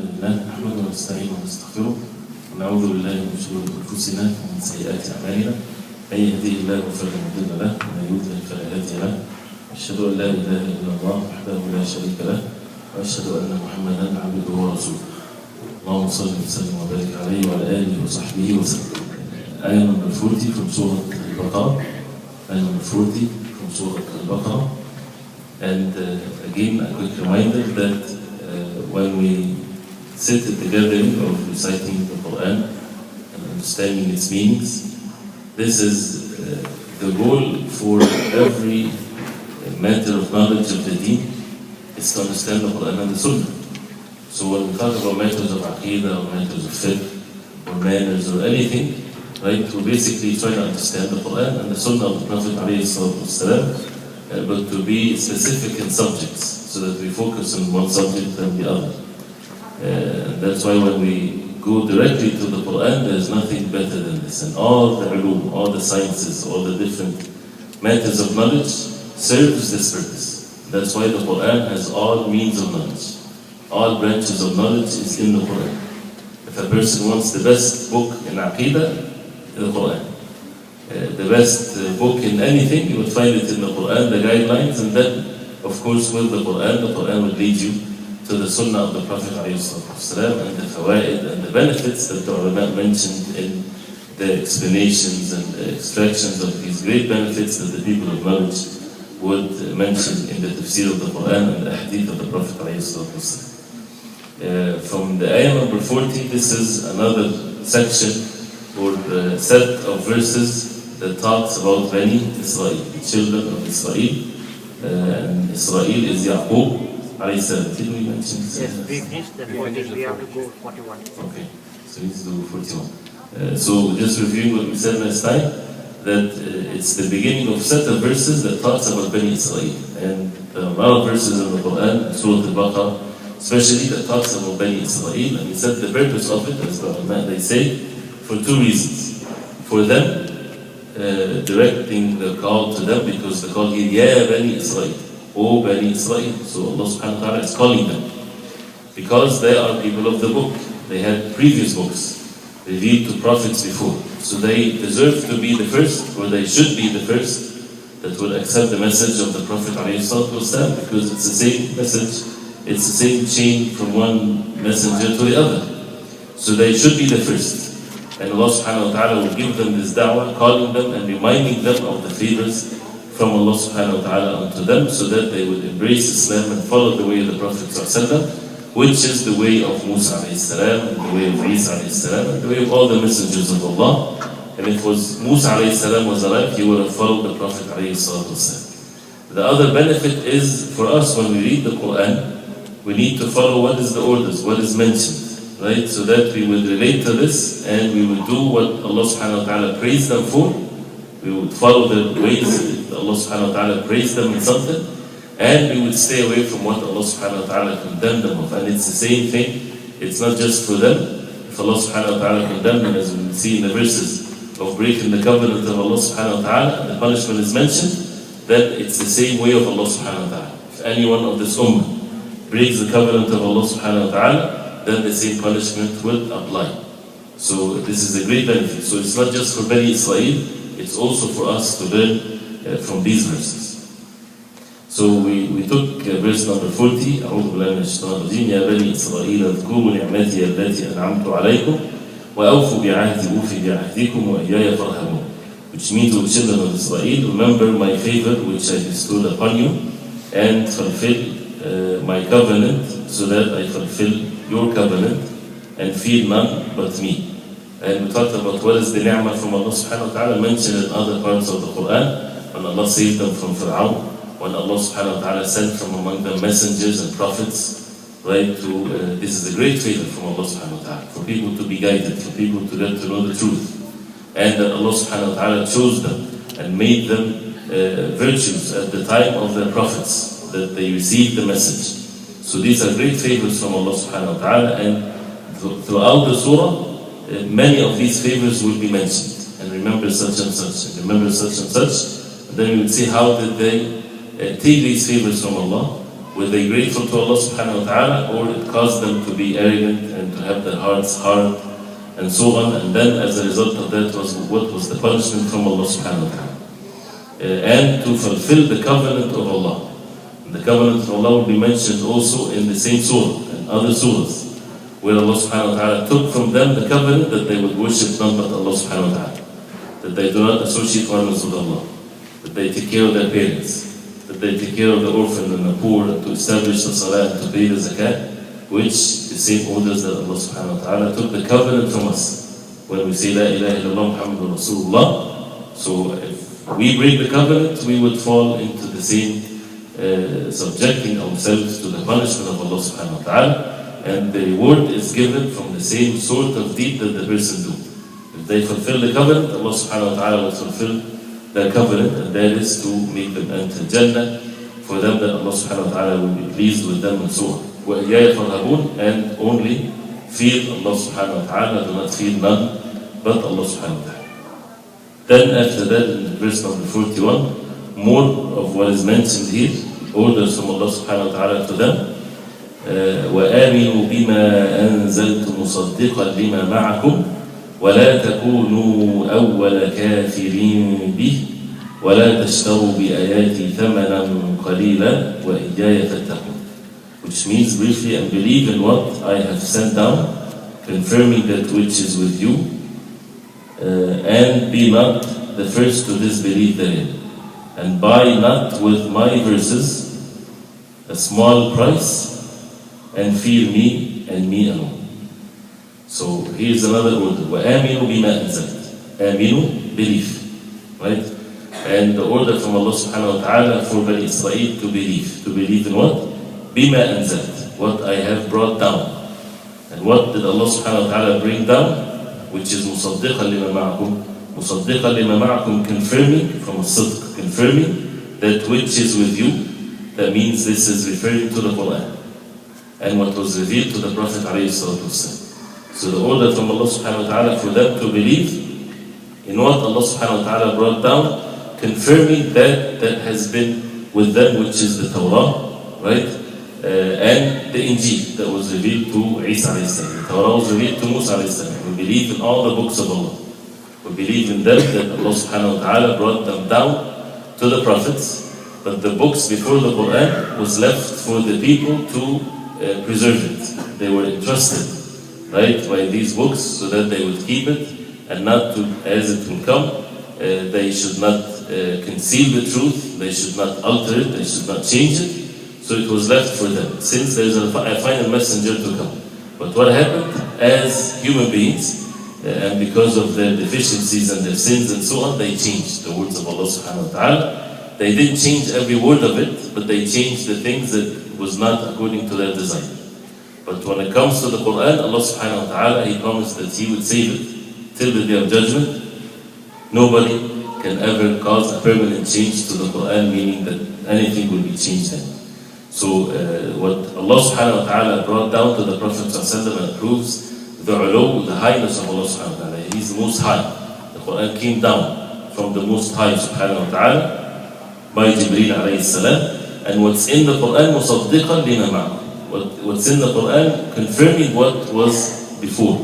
لله نحمده ونستعينه ونستغفره ونعوذ بالله من شرور أنفسنا ومن سيئات أعمالنا من يهديه الله فلا مضل له ومن يضلل فلا هادي له أشهد أن لا إله إلا الله وحده لا شريك له وأشهد أن محمدا عبده ورسوله اللهم صل وسلم وبارك عليه وعلى آله وصحبه وسلم. Ayah number 40 from Surah Al-Baqarah. Ayah number 40 from Surah Al-Baqarah. And again, a quick reminder that when we sit at the gathering of reciting the Quran and understanding its meanings, this is the goal for every matter of knowledge of the deen, is to understand the Quran and the Sunnah. So when we talk about matters of Aqidah or matters of fiqh or manners or anything, right, we're basically trying to understand the Quran and the Sunnah of the Prophet ﷺ, but to be specific in subjects, so that we focus on one subject and the other. And that's why when we go directly to the Quran, there's nothing better than this. And all the ulum, all the sciences, all the different matters of knowledge serves this purpose. That's why the Quran has all means of knowledge. All branches of knowledge is in the Quran. If a person wants the best book in Aqidah, the Quran. The best book in anything, you would find it in the Quran, the guidelines, and then, of course, with the Quran will lead you to the Sunnah of the Prophet ﷺ and the fawaid and the benefits that the ulama mentioned in the explanations and the extractions of these great benefits that the people of knowledge would mention in the Tafseer of the Quran and the hadith of the Prophet ﷺ. From the ayah number 40, this is another section or set of verses that talks about Bani Israel, the children of Israel. And Israel is Yaqub alayhi salam. Did we mention this? Yes, we finished the 40, we have to go 41. Okay, so we need to do 41. So just reviewing what we said last time, that it's the beginning of set of verses that talks about Bani Israel. And there are a lot of verses in the Quran, Surah Al-Baqarah, especially that talks about Bani Israel. And we said the purpose of it, as the ulama they say, for two reasons. For them, directing the call to them, because the call here, Ya Bani Israel, O Bani Israel. So Allah subhanahu wa ta'ala is calling them. Because they are people of the book. They had previous books revealed to prophets before. So they deserve to be the first, or they should be the first, that will accept the message of the Prophet ﷺ, because it's the same message, it's the same chain from one messenger to the other. So they should be the first. And Allah subhanahu wa ta'ala will give them this da'wah, calling them and reminding them of the favors from Allah subhanahu wa ta'ala unto them, so that they would embrace Islam and follow the way of the Prophet ﷺ, which is the way of Musa alayhi salam, and the way of Isa alayhi salam, and the way of all the messengers of Allah. And if Musa alayhi salam was alive, he would have followed the Prophet alayhi salam. The other benefit is for us when we read the Quran, we need to follow what is the orders, what is mentioned. Right, so that we would relate to this and we would do what Allah subhanahu wa ta'ala praised them for. We would follow the ways that Allah subhanahu wa ta'ala praised them in something, and we would stay away from what Allah subhanahu wa ta'ala condemned them of. And it's the same thing, it's not just for them. If Allah subhanahu wa ta'ala condemned them, as we see in the verses of breaking the covenant of Allah subhanahu wa ta'ala, the punishment is mentioned, then it's the same way of Allah subhanahu wa ta'ala. If anyone of this ummah breaks the covenant of Allah subhanahu wa ta'ala, then the same punishment will apply. So this is a great benefit. So it's not just for Bani Israel, it's also for us to learn from these verses. So we took verse number 40, أعوذ بالله من الشيطان الرجيم يا بني إسرائيل اذكروا نعمتي التي أنعمت عليكم وأوفوا بعهدي أوفي بعهدكم وإياي فارهبون. Which means, O children of Israel, remember my favor which I bestowed upon you, and fulfill my covenant, so that I fulfill your covenant, and fear none but me. And we talked about what is the ni'mah from Allah subhanahu wa ta'ala, mentioned in other parts of the Quran, when Allah saved them from Fir'aun, when Allah subhanahu wa ta'ala sent from among them messengers and prophets, right, this is a great favor from Allah subhanahu wa ta'ala, for people to be guided, for people to get to know the truth. And that Allah subhanahu wa ta'ala chose them and made them virtues at the time of their prophets, that they received the message. So these are great favors from Allah subhanahu wa ta'ala, and throughout the surah, many of these favors will be mentioned. And remember such and such, and remember such and such. And then we will see how did they take these favors from Allah, Were they grateful to Allah subhanahu wa ta'ala, or it caused them to be arrogant and to have their hearts hard and so on, and then as a result of that what was the punishment from Allah subhanahu wa ta'ala. And to fulfill the covenant of Allah. The covenant of Allah will be mentioned also in the same surah and other surahs, where Allah subhanahu wa ta'ala took from them the covenant that they would worship none but Allah subhanahu wa ta'ala, that they do not associate partners with Allah, that they take care of their parents, that they take care of the orphan and the poor, and to establish the salah and to pay the zakat, which the same orders that Allah subhanahu wa ta'ala took the covenant from us when we say La ilaha illallah Muhammadur Rasulullah. So if we break the covenant, we would fall into the same subjecting ourselves to the punishment of Allah subhanahu wa ta'ala, and the reward is given from the same sort of deed that the person do. If they fulfill the covenant, Allah subhanahu wa ta'ala will fulfill their covenant, and that is to make them enter Jannah, for them that Allah subhanahu wa ta'ala will be pleased with them and so on. وَإِيَّايَ فَارْهَبُونَ, and only fear Allah subhanahu wa ta'ala, do not fear none but Allah subhanahu wa ta'ala. Then after that, in verse number 41, more of what is mentioned here, orders from Allah subhanahu wa ta'ala to them. وَآمِنُوا بِمَا أَنزَلْتُ مُصَدِّقًا لِمَا مَعَكُمْ وَلَا تَكُونُوا أَوَّلَ كَافِرٍ بِهِ وَلَا تَشْتَرُوا بِآيَاتِي ثَمَنًا قَلِيلًا وَإِيَّايَ فَاتَّقُونِ. Which means briefly, and believe in what I have sent down, confirming that which is with you, and be not the first to disbelieve therein. And buy not with my verses a small price, and fear me and me alone. So here's another order. وَآمِنُوا بِمَا أَنزَلْتُ. Aminu, belief. Right? And the order from Allah subhanahu wa ta'ala for Bani Israel to believe. To believe in what? بِمَا أَنزَلْتُ. What I have brought down. And what did Allah subhanahu wa ta'ala bring down? Which is مُصَدِّقًا لِمَا مَعَكُمْ. مُصَدِّقًا لِمَا مَعَكُمْ, confirming from الصدق, confirming that which is with you. That means this is referring to the Quran and what was revealed to the Prophet ﷺ. So the order from Allah subhanahu wa ta'ala for them to believe in what Allah subhanahu wa ta'ala brought down, confirming that has been with them, which is the Torah, right? And the Injil that was revealed to Isa alayhi salam. The Torah was revealed to Musa alayhi salam. We believe in all the books of Allah. We believe in them, that Allah subhanahu wa ta'ala brought them down to the prophets, but the books before the Quran was left for the people to preserve it. They were entrusted, right, by these books, so that they would keep it, and not to, as it will come, they should not conceal the truth, they should not alter it, they should not change it. So it was left for them, since there is a final messenger to come. But what happened as human beings, and because of their deficiencies and their sins and so on, they changed the words of Allah subhanahu wa ta'ala. They didn't change every word of it, but they changed the things that was not according to their design. But when it comes to the Quran, Allah subhanahu wa ta'ala, He promised that He would save it till the Day of Judgment. Nobody can ever cause a permanent change to the Quran, meaning that anything will be changed then. So what Allah subhanahu wa ta'ala brought down to the Prophet ﷺ proves the ulu, the highness of Allah subhanahu wa ta'ala. He's the most high. The Quran came down from the most high subhanahu wa ta'ala by Jibreel alayhi salam. And what's in the Quran, مُصَدِّقًا لِمَا مَعَهُ. What's in the Quran, confirming what was before.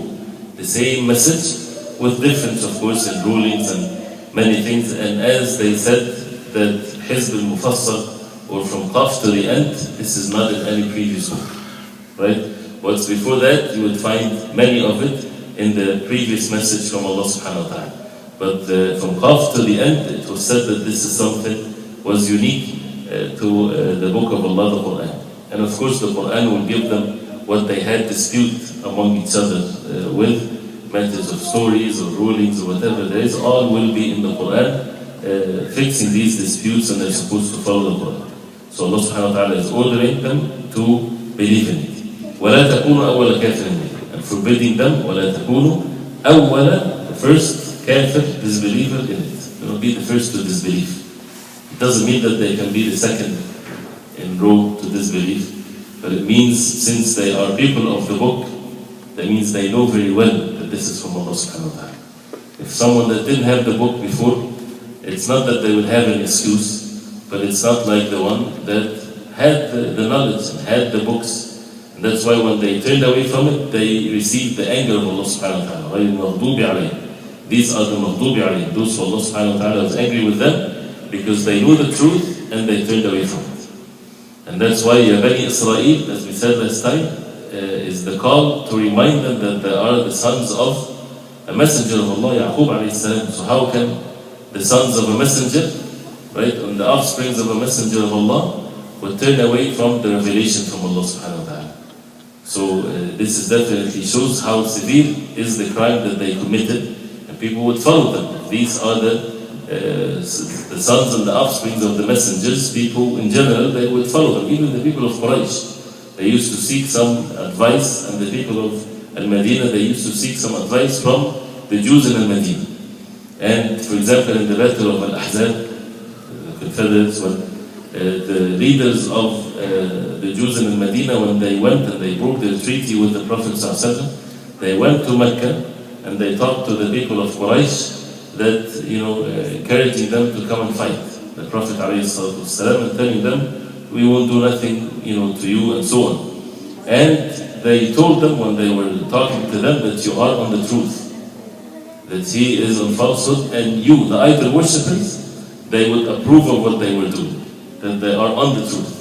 The same message, with difference of course in rulings and many things. And as they said that Hizb al-Mufassal, or from Qaf to the end, this is not in any previous book, right? What's before that, you would find many of it in the previous message from Allah subhanahu wa ta'ala. But from Qaf to the end, it was said that this is something was unique to the book of Allah, the Quran. And of course the Quran will give them what they had dispute among each other with, matters of stories or rulings or whatever there is, all will be in the Quran, fixing these disputes, and they're supposed to follow the Quran. So Allah subhanahu wa ta'ala is ordering them to believe in it. وَلَا تَكُونُوا أَوَّلَ كَافِرٍ بِهِ, and forbidding them, وَلَا تَكُونُوا أَوَّلَ, the first kafir, disbeliever in it. They will be the first to disbelieve. It doesn't mean that they can be the second in row to disbelieve, but it means since they are people of the book, that means they know very well that this is from Allah subhanahu wa ta'ala. If someone that didn't have the book before, it's not that they would have an excuse, but it's not like the one that had the knowledge and had the books. And that's why when they turned away from it, they received the anger of Allah subhanahu wa ta'ala. غَيْرِ الْمَغْضُوبِ عَلَيْهِمْ. These are the maghdubi alayhim, those who Allah subhanahu wa ta'ala was angry with them because they knew the truth and they turned away from it. And that's why Ya Bani Israel, as we said last time, is the call to remind them that they are the sons of a messenger of Allah, Yaqub alayhi salam. So how can the sons of a messenger, right, and the offsprings of a messenger of Allah would turn away from the revelation from Allah subhanahu wa ta'ala? So this is definitely shows how severe is the crime that they committed, and people would follow them. These are the sons and the offsprings of the messengers. People in general, they would follow them. Even the people of Quraysh, they used to seek some advice, and the people of Al-Madinah, they used to seek some advice from the Jews in Al-Madinah. And for example, in the battle of Al-Ahzab, the Confederates, when the leaders of the Jews in Al-Madinah, when they went and they broke their treaty with the Prophet ﷺ, they went to Mecca and they talked to the people of Quraysh that, encouraging them to come and fight the Prophet ﷺ and telling them, we won't do nothing, to you and so on. And they told them when they were talking to them that you are on the truth, that he is on falsehood, and you, the idol worshippers, they would approve of what they were doing, that they are on the truth.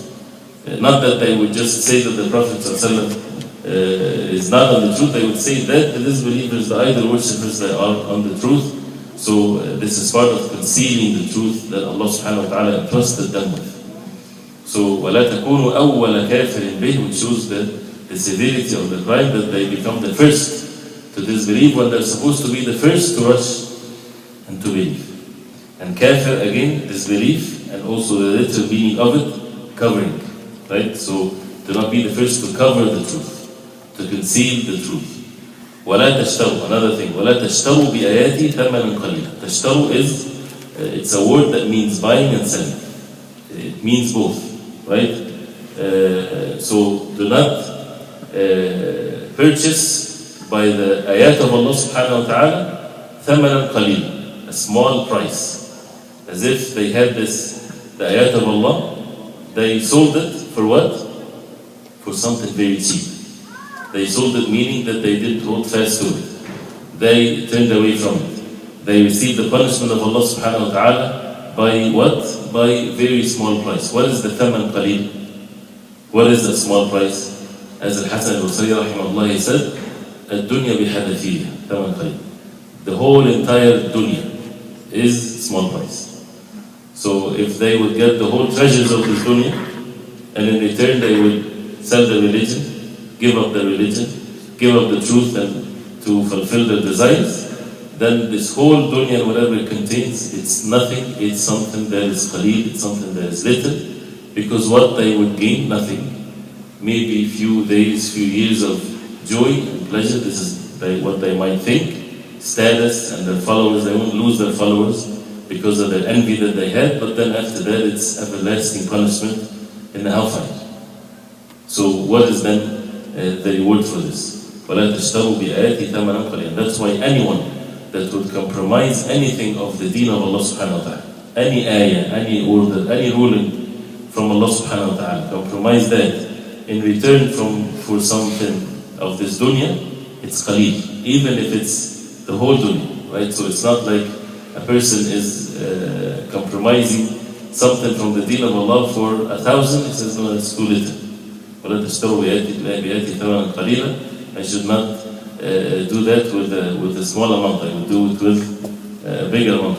Not that they would just say that the Prophet ﷺ is not on the truth, they would say that the disbelievers, the idol worshippers, they are on the truth. So this is part of concealing the truth that Allah subhanahu wa ta'ala entrusted them with. So وَلَا تَكُونُوا أَوَّلَ كَافِرٍ بِهِ, which shows that the severity of the crime, that they become the first to disbelieve when they're supposed to be the first to rush and to believe. And kafir, again, disbelief, and also the literal meaning of it, covering. Right? So do not be the first to cover the truth, to conceal the truth. وَلَا تَشْتَرُوا, another thing, وَلَا تَشْتَرُوا بِآيَاتِي ثَمَنًا قَلِيلًا. Tashtaru is, it's a word that means buying and selling. It means both, right? So do not purchase by the ayat of Allah subhanahu wa ta'ala ثَمَنًا قَلِيلًا, a small price. As if they had the ayat of Allah, they sold it for what? For something very cheap. They sold it, meaning that they didn't hold fast to it. They turned away from it. They received the punishment of Allah subhanahu wa ta'ala by what? By very small price. What is the thaman qaleel? What is the small price? As Al-Hasan al-Basri rahimahullah, he said, الدنيا بحذافيرها ثمن قليل. The whole entire dunya is small price. So if they would get the whole treasures of this dunya, and in return they would sell their religion, give up their religion, give up the truth and to fulfill their desires, then this whole dunya and whatever it contains, it's nothing, it's something that is qaleel, it's something that is little, because what they would gain, nothing. Maybe few days, few years of joy and pleasure, this is what they might think, status and their followers, they won't lose their followers because of their envy that they had, but then after that it's everlasting punishment in the hellfire. So what is then the reward for this? وَلَا تَشْتَرُوا بِآيَاتِ ثَمَنًا قَلِيلًا. That's why anyone that would compromise anything of the deen of Allah subhanahu wa ta'ala, any ayah, any order, any ruling from Allah subhanahu wa ta'ala, compromise that in return for something of this dunya, it's qaleel, even if it's the whole dunya, right? So it's not like a person is compromising something from the deen of Allah for 1,000, he says, no, it's too little. وَلَا تَشْتَرُوا بِآيَاتِ ثَمَنًا قَلِيلًا. I should not do that with a small amount. I would do it with a bigger amount.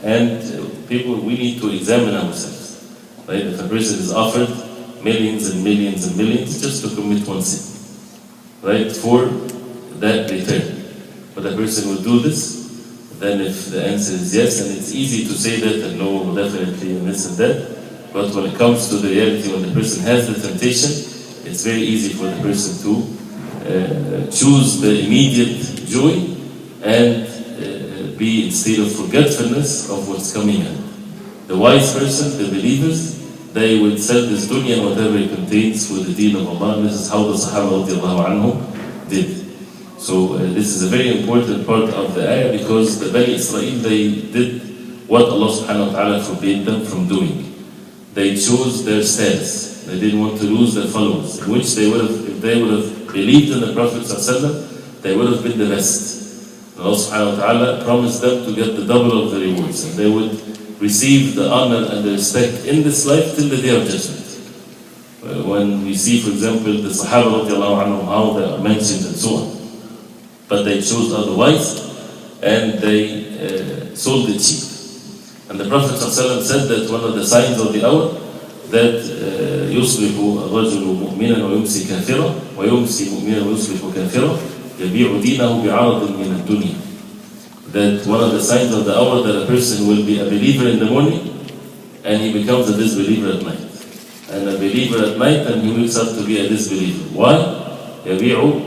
And people, we need to examine ourselves. Right? If a person is offered millions and millions and millions just to commit one sin, right, for that return, but a person will do this, then if the answer is yes, and it's easy to say that and no, definitely, and this and that, but when it comes to the reality, when the person has the temptation, it's very easy for the person to choose the immediate joy and be instead of forgetfulness of what's coming in. The wise person, the believers, they would sell this dunya and whatever it contains for the deen of Allah. This is how the Sahaba radiallahu anhum did. So this is a very important part of the ayah, because the Bani Israel, they did what Allah subhanahu wa ta'ala forbade them from doing. they chose their status. They didn't want to lose their followers, in which they would have, if they would have believed in the Prophet ﷺ, they would have been the best. Allah subhanahu wa ta'ala promised them to get the double of the rewards, and they would receive the honor and the respect in this life till the day of judgment. When we see, for example, the Sahaba radiallahu anhum, how they are mentioned and so on. But they chose otherwise, and they sold it cheap. And the Prophet ﷺ said that one of the signs of the hour, that يصبح الرجل مؤمنا ويمسي كافرا ويمسي مؤمنا ويصبح كافرا يبيع دينه بعرض من الدنيا. That one of the signs of the hour, that a person will be a believer in the morning and he becomes a disbeliever at night. And a believer at night and he wakes up to be a disbeliever. Why? يبيع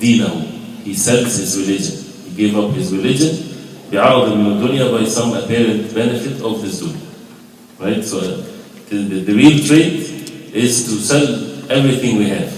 دينه. He sells his religion. He gave up his religion بعرض من الدنيا, by some apparent benefit of this dunya. Right? So the real trade is to sell everything we have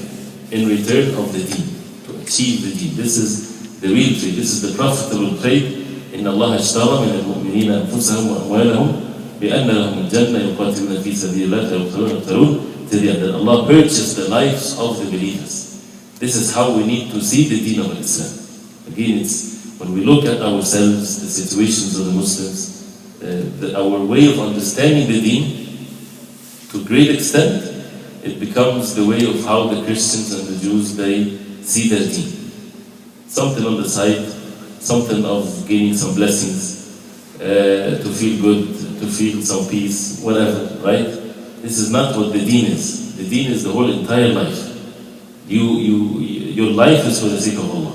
in return of the deen, to achieve the deen. This is the real trade. This is the profitable trade. إن الله اشترى من المؤمنين أنفسهم وأموالهم بأن لهم الجنة يقاتلون في سبيل الله فيقتلون till the end. That Allah purchased the lives of the believers. This is how we need to see the deen of Islam. Again, it's when we look at ourselves, the situations of the Muslims, our way of understanding the deen, to a great extent, it becomes the way of how the Christians and the Jews, they see their deen. Something on the side, something of gaining some blessings, to feel good, to feel some peace, whatever, right? This is not what the deen is. The deen is the whole entire life. Your life is for the sake of Allah.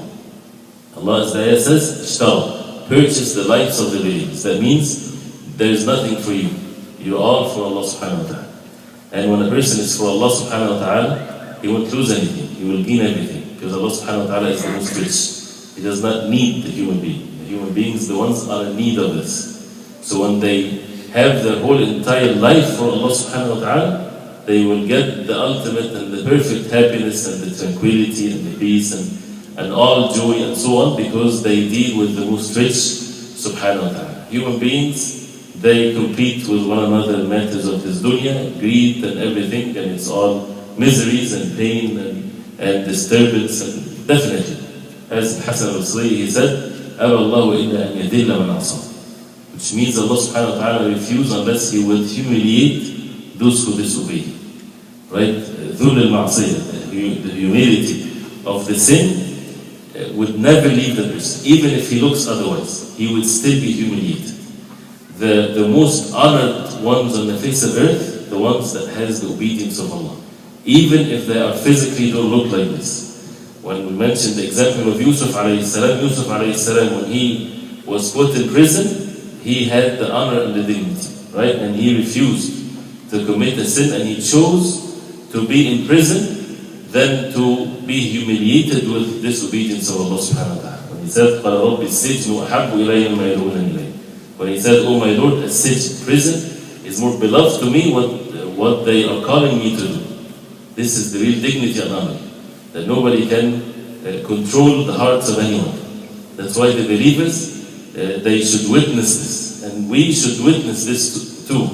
Allah, as the ayah says, اشترى, purchase the lives of the believers. That means there is nothing for you. You're all for Allah subhanahu wa ta'ala. And when a person is for Allah subhanahu wa ta'ala, he won't lose anything. He will gain everything. Because Allah subhanahu wa ta'ala is the most rich. He does not need the human being. The human beings, the ones are in need of this. So when they have their whole entire life for Allah subhanahu wa ta'ala, they will get the ultimate and the perfect happiness and the tranquility and the peace and all joy and so on, because they deal with the most rich subhanahu wa ta'ala. Human beings, they compete with one another in matters of this dunya, greed and everything, and it's all miseries and pain and disturbance, and definitely. As Hassan al-Basri, he said, أَبَى اللَّهُ إِلَّا أَنْ يَذِلَّ مَنْ عَصَى, which means Allah subhanahu wa ta'ala refused unless He would humiliate those who disobey. Right? ذُلُّ الْمَعْصِيَةِ, the humility of the sin would never leave the person. Even if he looks otherwise, he would still be humiliated. The most honored ones on the face of earth, the ones that has the obedience of Allah. Even if they are physically don't look like this. When we mentioned the example of Yusuf alayhi salam, when he was put in prison, he had the honor and the dignity, right? And he refused to commit a sin, and he chose to be in prison than to be humiliated with disobedience of Allah subhanahu wa ta'ala. When he said, قَالَ رَبِّ السِّجْنُ أَحَبُّ إِلَيَّ مِمَّا يَدْعُونَنِ إِلَيْهِ, when he said, oh my Lord, a sijn, prison, is more beloved to me what they are calling me to do. This is the real dignity and honor, that nobody can control the hearts of anyone. That's why the believers, they should witness this, and we should witness this too.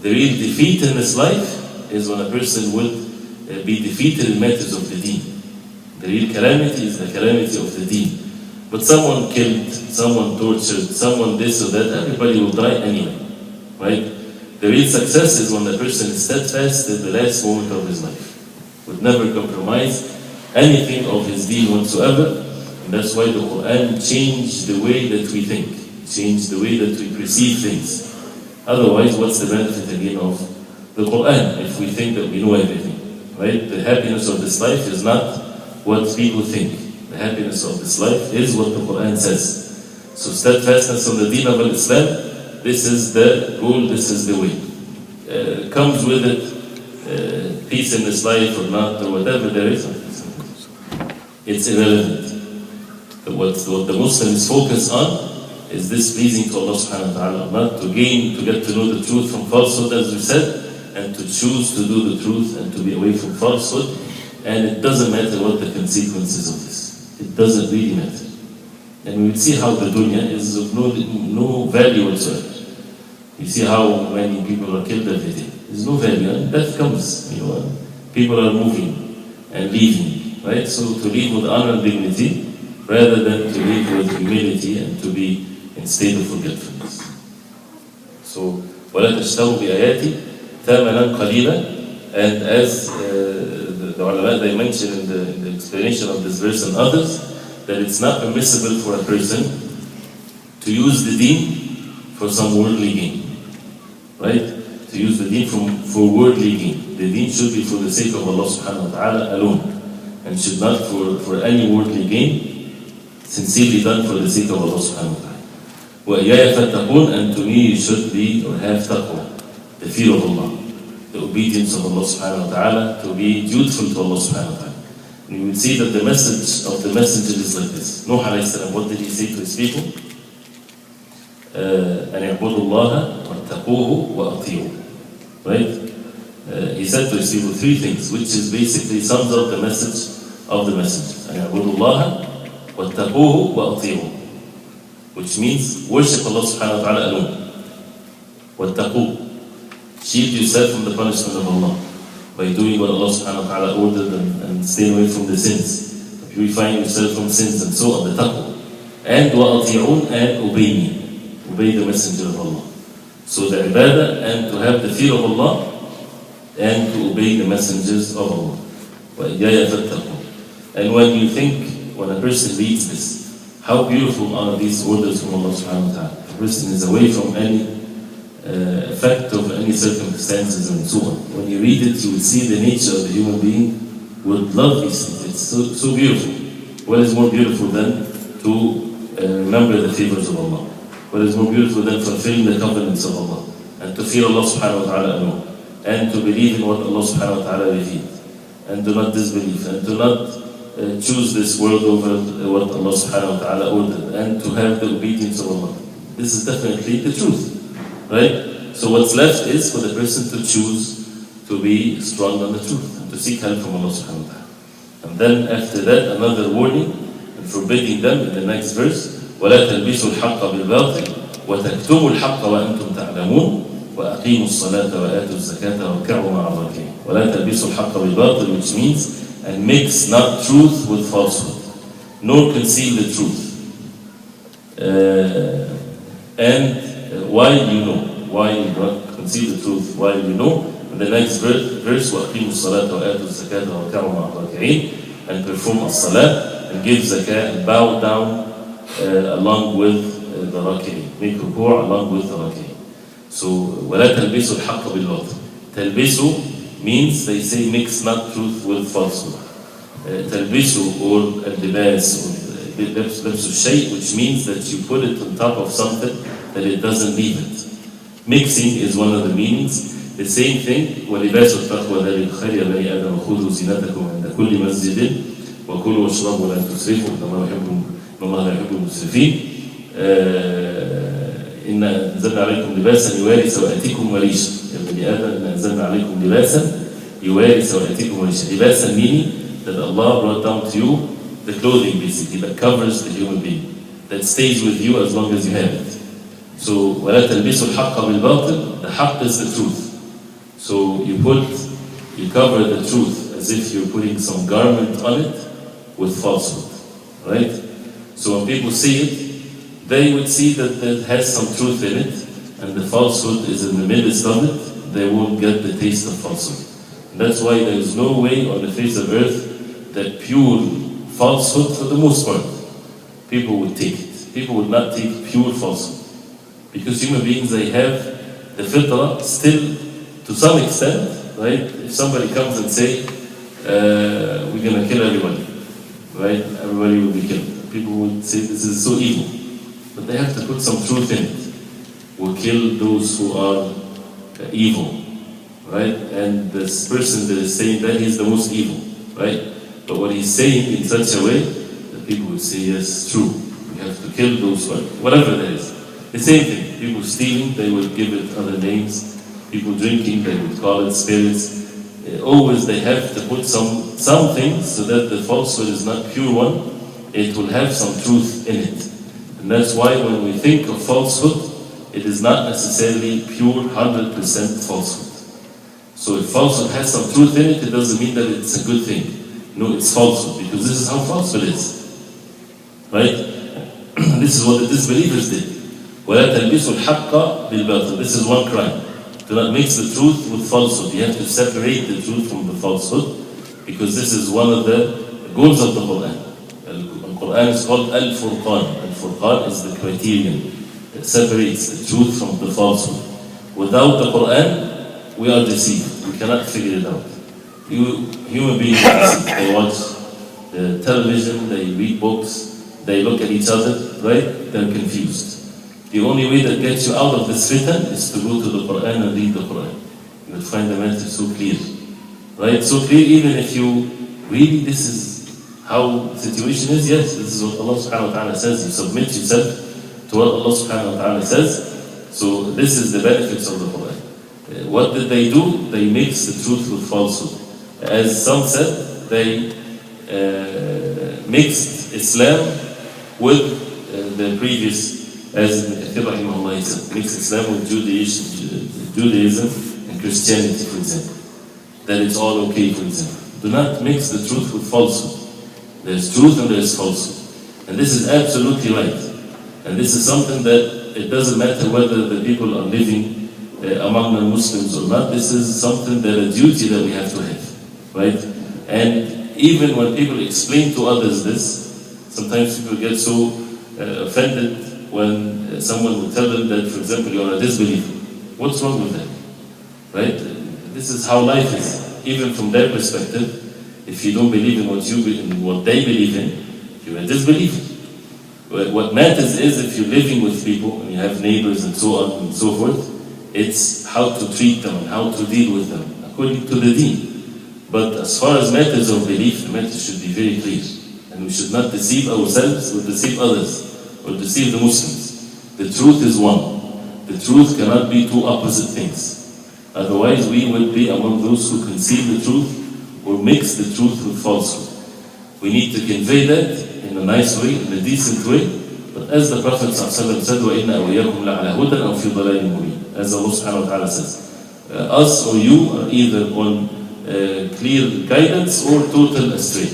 The real defeat in this life is when a person would be defeated in matters of the deen. The real calamity is the calamity of the deen. But someone killed, someone tortured, someone this or that, everybody will die anyway, right? The real success is when the person is steadfast at the last moment of his life, would never compromise anything of his deen whatsoever. And that's why the Quran changed the way that we think, changed the way that we perceive things. Otherwise, what's the benefit again of the Quran if we think that we know everything, right? The happiness of this life is not what people think. The happiness of this life is what the Quran says. So steadfastness on the deen of Islam, this is the goal, this is the way. Comes with it peace in this life or not, or whatever there is, it's irrelevant. What the Muslims focus on is this pleasing to Allah subhanahu wa ta'ala, not to get to know the truth from falsehood, as we said, and to choose to do the truth and to be away from falsehood. And it doesn't matter what the consequences of this. It doesn't really matter. And we will see how the dunya is of no value whatsoever. You see how many people are killed every day. There's no value, and death comes, people are moving and leaving, right? So to live with honor and dignity, rather than to live with humility and to be in state of forgetfulness. So, وَلَا تَشْتَرُوا بِآيَاتِ ثَمَنًا قَلِيلًا. And as the ulama, they mention in the explanation of this verse and others, that it's not permissible for a person to use the deen for some worldly gain, right? To use the deen for worldly gain. The deen should be for the sake of Allah subhanahu wa ta'ala alone, and should not for any worldly gain, sincerely done for the sake of Allah subhanahu wa ta'ala. وَإِيَّايَ فَاتَّقُونَ. And to me you should be or have taqwa, the fear of Allah, the obedience of Allah subhanahu wa ta'ala, to be dutiful to Allah subhanahu wa ta'ala. And you will see that the message of the messenger is like this. Nuh alayhi salam, what did he say to his people? أَنْ يَعْبُدُوا اللَّهَ وَاتَّقُوهُ وَأَطِيعُوا. Right? He said to his people three things, which is basically sums up the message of the messenger. أَنْ يَعْبُدُوا اللَّهَ وَاتَّقُوهُ وَأَطِيعُوا. Which means worship Allah subhanahu wa ta'ala alone. وَاتَّقُوهُ. Shield yourself from the punishment of Allah by doing what Allah subhanahu wa ta'ala ordered and stay away from the sins, purifying yourself from sins and so on, the taqwa. And وَأَطِيعُونَ, and obey me, obey the messenger of Allah. So the ibadah, and to have the fear of Allah, and to obey the messengers of Allah. وَإِيَّايَ فَاتَّقُونَ. And when you think, when a person reads this, how beautiful are these orders from Allah subhanahu wa ta'ala. The person is away from any effect of any circumstances and so on. When you read it, you will see the nature of the human being would love these things. It's so beautiful. What is more beautiful than to remember the favors of Allah? What is more beautiful than fulfilling the covenants of Allah? And to fear Allah subhanahu wa ta'ala alone. And to believe in what Allah subhanahu wa ta'ala revealed. And to not disbelieve. And to not choose this world over what Allah subhanahu wa ta'ala ordered. And to have the obedience of Allah. This is definitely the truth. Right? So what's left is for the person to choose to be strong on the truth and to seek help from Allah subhanahu wa ta'ala. And then after that, another warning and forbidding them in the next verse, وَلَا تَلْبِسُوا الْحَقَّ بِالْبَاطِلِ وَتَكْتُمُوا الْحَقَّ وَأَنْتُمْ تَعْلَمُونَ وَأَقِيمُوا الصَّلَاةَ وَآتُوا الزَّكَاةَ وَارْكَعُوا مَعَ الرَّاكِعِينَ. وَلَا تَلْبِسُوا الْحَقَّ بِالْبَاطِلِ, which means, and mix not truth with falsehood, nor conceal the truth. While you know, while you not conceal the truth, while you know. In the next verse, وَأَقِيمُوا الصَّلَاةَ وَآتُوا الزَّكَاةَ وَارْكَعُوا مَعَ الرَّاكِعِينَ, and perform as-salah and give zakah and bow down along with the raki'in, make ruku' along with the raki'in. So وَلَا تَلْبِسُوا الْحَقَّ بِالْبَاطِلِ. تلبسوا means, they say, mix not truth with falsehood. تلبسوا or al-libas or لبس الشيء, which means that you put it on top of something that it doesn't leave it. Mixing is one of the meanings. The same thing, وَلِبَاسُ التَّقْوَى ذَلِكَ خَيْرٌ يَا بَنِي آدَمَ خُذُوا زِينَتَكُمْ عِنْدَ كُلِّ مَسْجِدٍ وَكُلُوا وَاشْرَبُوا وَلَا تُسْرِفُوا إِنَّ اللَّهَ لا يحب المسرفين. إن أنزلنا عليكم لباسا يواري سوآتكم وريشا. يا بني آدم إن أنزلنا عليكم لباسا يواري سوآتكم وريشا. لباسا meaning that Allah brought down to you the clothing, basically, that covers the human being, that stays with you as long as you have it. So وَلَا تَلْبِسُوا الْحَقَّ بِالْبَاطِلِ. The haqq is the truth. So you cover the truth as if you're putting some garment on it with falsehood, right? So when people see it, they would see that it has some truth in it, and the falsehood is in the midst of it. They won't get the taste of falsehood. And that's why there is no way on the face of earth that pure falsehood, for the most part, people would take it. People would not take pure falsehood. Because human beings, they have the fitrah still, to some extent, right? If somebody comes and say, we're going to kill everybody, right? Everybody will be killed. People would say this is so evil. But they have to put some truth in it. We'll kill those who are evil, right? And this person that is saying that, he's the most evil, right? But what he's saying in such a way that people would say, yes, true. We have to kill those who are, whatever that is. The same thing. People stealing, they would give it other names. People drinking, they would call it spirits. Always they have to put some things so that the falsehood is not pure one. It will have some truth in it. And that's why when we think of falsehood, it is not necessarily pure 100% falsehood. So if falsehood has some truth in it, it doesn't mean that it's a good thing. No, it's falsehood, because this is how falsehood is. Right? This is what the disbelievers did. وَلَا تَلْبِسُوا الْحَقَّ بِالْبَاطِلِ. This is one crime. Do not mix the truth with falsehood. You have to separate the truth from the falsehood, because this is one of the goals of the Quran. The Quran is called Al-Furqan. Al-Furqan is the criterion that separates the truth from the falsehood. Without the Quran, we are deceived. We cannot figure it out. Human beings are deceived. They watch television, they read books, they look at each other, right? They're confused. The only way that gets you out of this fitan is to go to the Quran and read the Quran. You will find the matter so clear. Right? So clear, even if you really, this is how the situation is. Yes, this is what Allah subhanahu wa ta'ala says. You submit yourself to what Allah subhanahu wa ta'ala says. So this is the benefits of the Quran. What did they do? They mixed the truth with falsehood. As some said, they mixed Islam with the previous, as Ibrahim said, mixed Islam with Judaism and Christianity, for example. That it's all okay, for example. Do not mix the truth with falsehood. There's truth and there's falsehood. And this is absolutely right. And this is something that it doesn't matter whether the people are living among non-Muslims or not. This is something that a duty that we have to have, right? And even when people explain to others this, sometimes people get so offended when someone will tell them that, for example, you are a disbeliever. What's wrong with that? Right? This is how life is. Even from their perspective, if you don't believe in what they believe in, you're a disbeliever. What matters is if you're living with people and you have neighbors and so on and so forth, it's how to treat them and how to deal with them according to the deen. But as far as matters of belief, the matter should be very clear. And we should not deceive ourselves or deceive others or deceive the Muslims. The truth is one. The truth cannot be two opposite things. Otherwise we would be among those who conceal the truth or mix the truth with falsehood. We need to convey that in a nice way, in a decent way. But as the Prophet ﷺ said, وَإِنَّا أَوْيَاكُمْ لَعَلَى هُدًى أَوْ فِي ضَلَالٍ مُبِينٍ. As Allah subhanahu wa ta'ala says, us or you are either on clear guidance or total astray.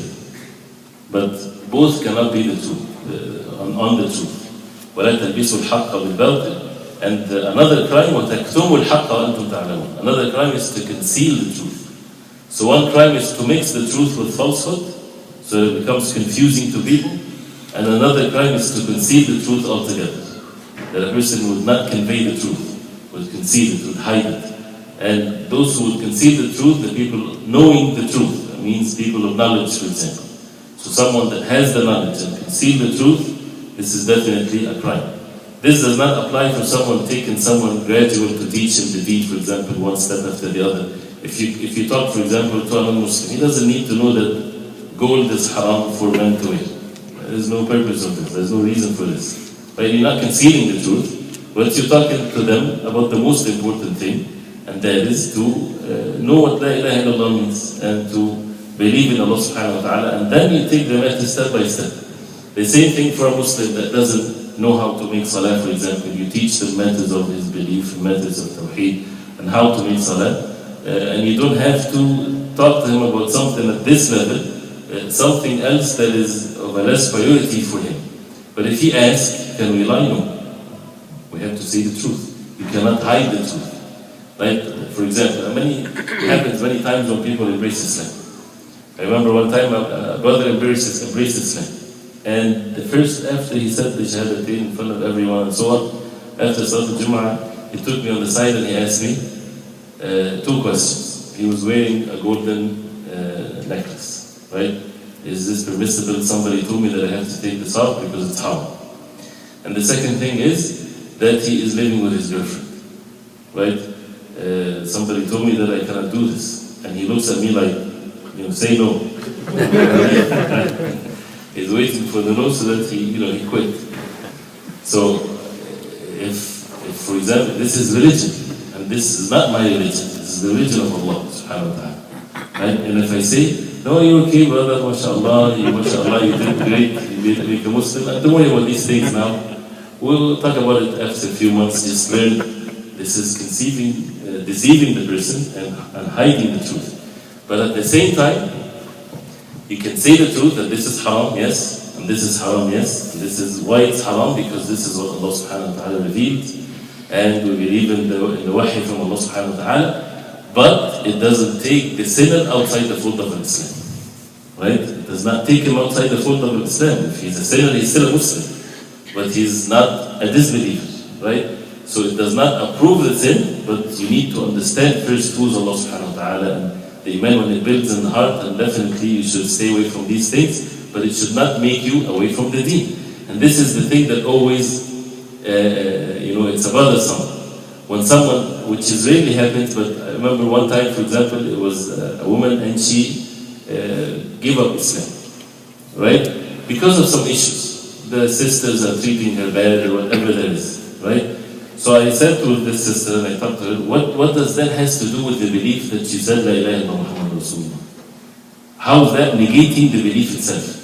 But both cannot be the truth, on the truth. وَلَا تَلْبِسُوا الْحَقَّ بِالْبَاطِلِ. And another crime, وَتَكْتُمُوا الْحَقَّ وَأَنْتُمْ تَعْلَمُونَ. Another crime is to conceal the truth. So one crime is to mix the truth with falsehood, so it becomes confusing to people. And another crime is to conceal the truth altogether. That a person would not convey the truth, would conceal it, would hide it. And those who would conceal the truth, the people knowing the truth, that means people of knowledge, for example. So someone that has the knowledge and conceal the truth, this is definitely a crime. This does not apply for someone taking someone gradual to teach him the deed, for example, one step after the other. If you talk, for example, to a non-Muslim, he doesn't need to know that gold is haram for men to wear. There's no purpose of this. There's no reason for this. But you're not concealing the truth, but you're talking to them about the most important thing, and that is to know what La ilaha illallah means, and to believe in Allah subhanahu wa ta'ala, and then you take the matter step by step. The same thing for a Muslim that doesn't know how to make salah, for example. You teach them matters of his belief, matters of tawheed, and how to make salah. And you don't have to talk to him about something at this level, something else that is of a less priority for him. But if he asks, can we lie? No. We have to say the truth. You cannot hide the truth. Right? For example, it happens many times when people embrace Islam. I remember one time a brother embraced Islam. And the first, after he said the Shahadatain in front of everyone and so on, after Salat al-Jum'ah, he took me on the side and he asked me two questions. He was wearing a golden necklace, right? Is this permissible? Somebody told me that I have to take this off because it's haram. And the second thing is that he is living with his girlfriend, right? Somebody told me that I cannot do this. And he looks at me like, say no. He's waiting for the no so that he quit. So, if for example, this is religion, and this is not my religion, this is the religion of Allah subhanahu wa ta'ala. Right? And if I say, no, you're okay, brother, mashallah, you did great, you became a Muslim, don't worry about these things now. We'll talk about it after a few months. Just learn this is deceiving the person and hiding the truth. But at the same time, you can say the truth that this is haram, yes, and this is haram, yes, and this is why it's haram, because this is what Allah subhanahu wa ta'ala revealed, and we believe in the wahi from Allah subhanahu wa ta'ala, but it doesn't take the sinner outside the fold of Islam. Right? It does not take him outside the fold of Islam. If he's a sinner, he's still a Muslim, but he's not a disbeliever, right? So it does not approve the sin, but you need to understand first who's Allah subhanahu wa ta'ala, and the iman when it builds in the heart, and definitely you should stay away from these things, but it should not make you away from the deen. And this is the thing that always, it's a bothersome. When someone, which is rarely happens, but I remember one time, for example, it was a woman and she gave up Islam, right? Because of some issues. The sisters are treating her bad or whatever there is, right? So I said to this sister and I talked to her, what does that has to do with the belief that she said La ilaha illallah Muhammad Rasulullah? How is that negating the belief itself?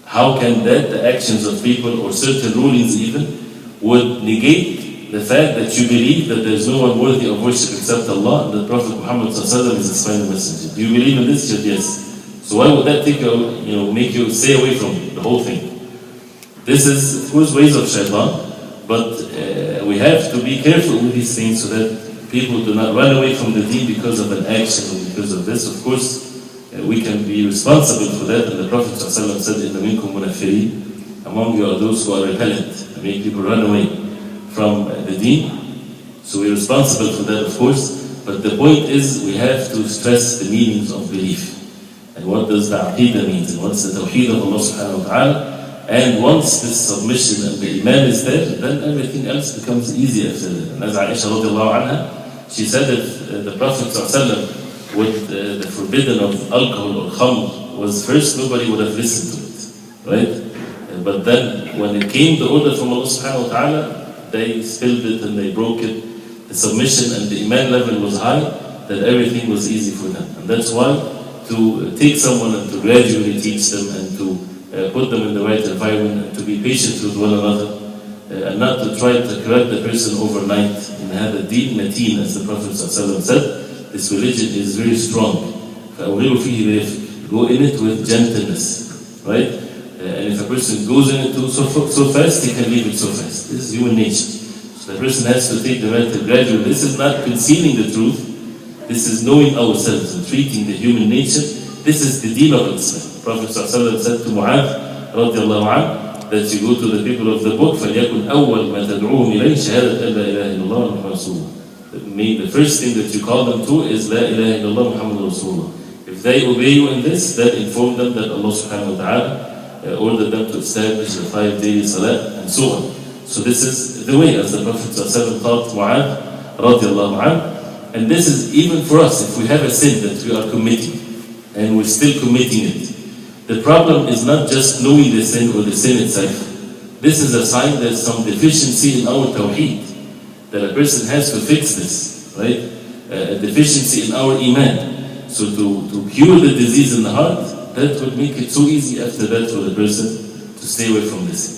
How can that, the actions of people or certain rulings even, would negate the fact that you believe that there is no one worthy of worship except Allah and that Prophet Muhammad is his final messenger? Do you believe in this? She said yes. So why would that take make you stay away from the whole thing? This is, of course, ways of shaitan, but we have to be careful with these things so that people do not run away from the deen because of an action or because of this. Of course, we can be responsible for that, and the Prophet ﷺ said, "Inna minkum munafirin," among you are those who are repellent, and make people run away from the deen. So we're responsible for that, of course, but the point is we have to stress the meanings of belief. And what does the aqidah mean, and what's the tawheed of Allah subhanahu wa ta'ala. And once this submission and the iman is there, then everything else becomes easy after that. And as Aisha radiallahu anha, she said that the Prophet ﷺ with the forbidden of alcohol or khamr was first, nobody would have listened to it, right? But then when it came the order from Allah subhanahu wa ta'ala, they spilled it and they broke it. The submission and the iman level was high, that everything was easy for them. And that's why to take someone and to gradually teach them and to put them in the right environment and to be patient with one another and not to try to correct the person overnight. In هذا الدين متين, as the Prophet ﷺ said, this religion is very strong. فأولئك فيه برفق. Go in it with gentleness, right? And if a person goes in it so fast, he can leave it so fast. This is human nature. So the person has to take the matter gradually. This is not concealing the truth. This is knowing ourselves and treating the human nature. This is the deen of Islam. Prophet ﷺ said to Mu'adh radiallahu anhu that you go to the people of the book, فَلْيَكُنْ أَوَّلْ مَا تَدْعُوهُمْ إِلَيْهِ شَهَادَةَ أَنْ لَا إِلَهَ إِلَّا اللَّهُ مُحَمَّدٌ رَسُولُ اللَّهِ. The first thing that you call them to is La ilaha illallah Muhammadur Rasulullah. If they obey you in this, then inform them that Allah subhanahu wa ta'ala ordered them to establish the 5 daily salat and so on. So this is the way, as the Prophet ﷺ taught Mu'adh radiallahu anhu. And this is even for us, if we have a sin that we are committing and we're still committing it. The problem is not just knowing the sin or the sin itself. This is a sign there's some deficiency in our tawheed, that a person has to fix this, right? A deficiency in our iman. So to cure the disease in the heart, that would make it so easy after that for the person to stay away from this.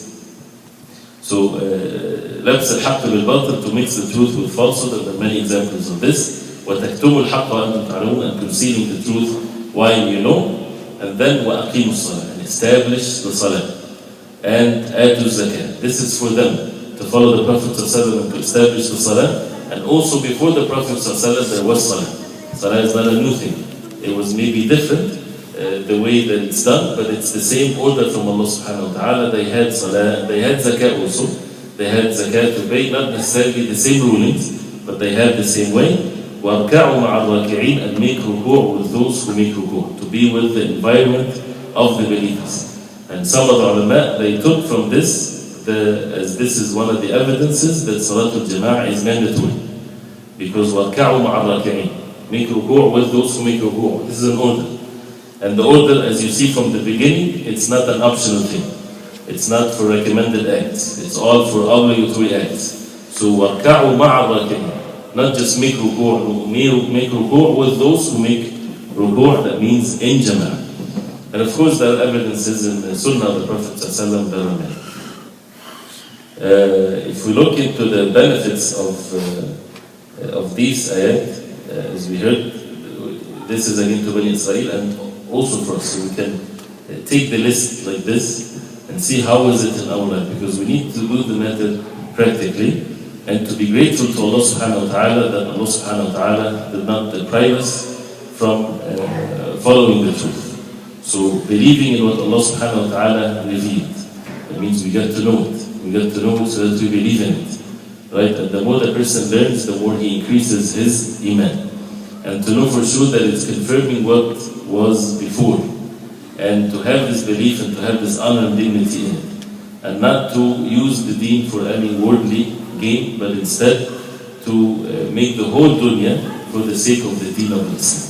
So, لبس الحق بالباطل, to mix the truth with falsehood, and there are many examples of this. وَتَكْتُمُ الْحَقَّ وَأَنْتُمْ تَعْلَمُونَ, and concealing the truth while you know. And then وَأَقِيمُوا الصَّلَاةَ, and establish the salah. And add to zakah. This is for them, to follow the Prophet ﷺ and to establish the salah. And also before the Prophet ﷺ there was salah. Salah is not a new thing. It was maybe different, the way that it's done, but it's the same order from Allah subhanahu wa ta'ala. They had salah, they had zakah also. They had zakah to pay, not necessarily the same rulings, but they had the same way. وَارْكَعُوا مَعَ الرَّاكِعِينَ, and make ruku' with those who make ruku', to be with the environment of the believers. And some of the ulama, they took from this, as this is one of the evidences that Salatul Jama'ah is mandatory. Because وَارْكَعُوا مَعَ الرَّاكِعِينَ, make ruku' with those who make ruku'. This is an order. And the order, as you see from the beginning, it's not an optional thing. It's not for recommended acts. It's all for obligatory acts. So وَارْكَعُوا مَعَ الرَّاكِعِينَ. Not just make ruku', make ruku' with those who make ruku', that means in jama'ah. And of course there are evidences in the sunnah of the Prophet ﷺ that are made. If we look into the benefits of these ayat, as we heard, this is again to Bani Israel and also for us, so we can take the list like this and see how is it in our life, because we need to do the matter practically and to be grateful to Allah subhanahu wa ta'ala that Allah subhanahu wa ta'ala did not deprive us from following the truth. So believing in what Allah subhanahu wa ta'ala revealed, that means we get to know it. We get to know it so that we believe in it. Right? And the more the person learns, the more he increases his iman. And to know for sure that it's confirming what was before. And to have this belief and to have this honor and dignity in it. And not to use the deen for any worldly gain, but instead to make the whole dunya for the sake of the deen of Islam.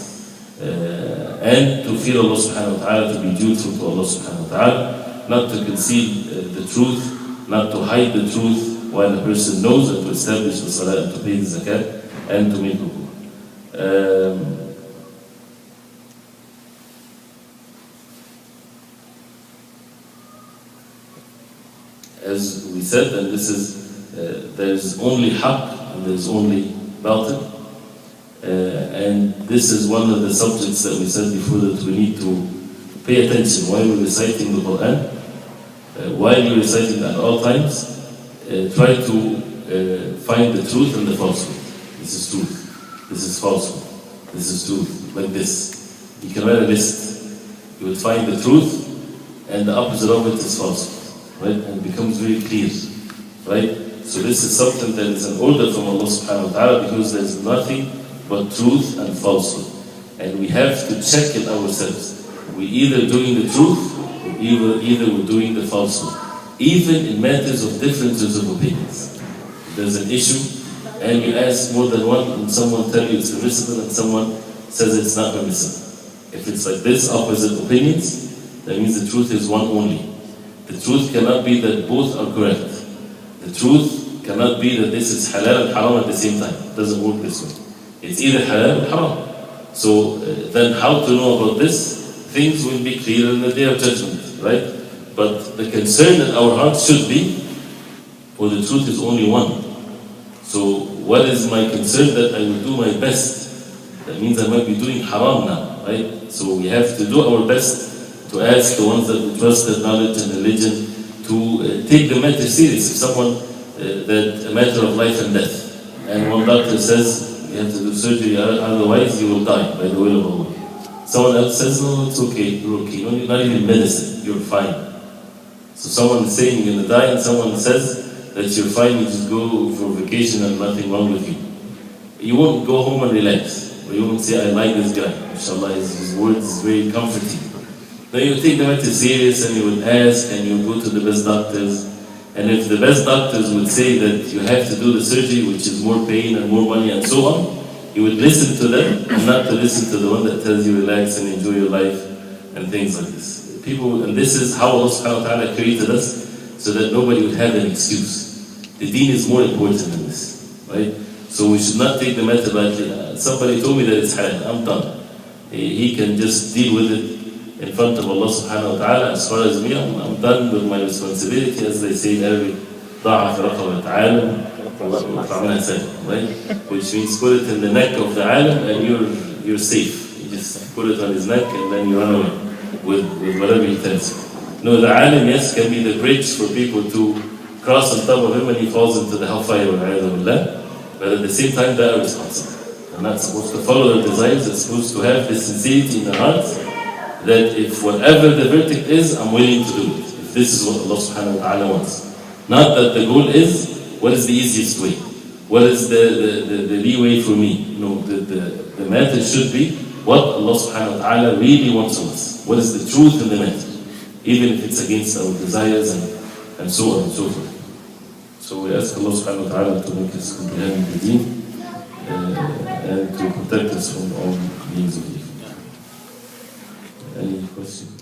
And to fear Allah subhanahu wa ta'ala, to be dutiful to Allah subhanahu wa ta'ala, not to conceal the truth, not to hide the truth while the person knows, and to establish the salah and to pay the zakat and to make ruku. As we said, and this is, there is only haqq and there is only batil. And this is one of the subjects that we said before that we need to pay attention while we're reciting the Quran. While you're reciting at all times, try to find the truth and the falsehood. This is truth. This is falsehood. This is truth. Like this. You can write a list. You would find the truth, and the opposite of it is falsehood. Right? And it becomes very clear. Right? So this is something that is an order from Allah subhanahu wa ta'ala, because there is nothing but truth and falsehood. And we have to check it ourselves. We're either doing the truth, or either we're doing the falsehood. Even in matters of differences of opinions. There's an issue, and you ask more than one, and someone tells you it's permissible, and someone says it's not permissible. If it's like this, opposite opinions, that means the truth is one only. The truth cannot be that both are correct. The truth cannot be that this is halal and haram at the same time. It doesn't work this way. It's either halal or haram. So then how to know about this? Things will be clear in the day of judgment, right? But the concern in our heart should be, for the truth is only one. So what is my concern? That I will do my best. That means I might be doing haram now, right? So we have to do our best to ask the ones that we trust their knowledge and religion to take the matter serious. If someone, that a matter of life and death, and one doctor says you have to do surgery, otherwise you will die by the will of Allah. Someone else says, no, it's okay, you're okay. No, not even medicine, you're fine. So someone is saying you're going to die, and someone says that you're fine, you just go for vacation and nothing wrong with you. You won't go home and relax. Or you won't say, I like this guy. Inshallah, his words is very comforting. Then you take the matter serious, and you would ask, and you would go to the best doctors. And if the best doctors would say that you have to do the surgery, which is more pain and more money and so on, you would listen to them and not to listen to the one that tells you relax and enjoy your life and things like this. People, and this is how Allah subhanahu wa ta'ala created us, so that nobody would have an excuse. The deen is more important than this, right? So we should not take the matter lightly. Somebody told me that it's halal, I'm done. He can just deal with it in front of Allah subhanahu wa ta'ala. As far as me, I'm done with my responsibility, as they say in Arabic, ضَعَ فِي رَقَبَةِ عَالَمٍ, right? Which means put it in the neck of the alim and you're safe. You just put it on his neck and then you run away with whatever he tells you. No, the alim, yes, can be the bridge for people to cross on top of him when he falls into the hellfire, but at the same time they are responsible. They're not supposed to follow their desires, they're supposed to have this sincerity in their hearts, that if whatever the verdict is, I'm willing to do it. If this is what Allah subhanahu wa ta'ala wants. Not that the goal is, what is the easiest way? What is the leeway for me? No, the matter should be what Allah subhanahu wa ta'ala really wants from us. What is the truth in the matter? Even if it's against our desires and so on and so forth. So we ask Allah subhanahu wa ta'ala to make us comprehend the deen and to protect us from all means of evil. Any questions?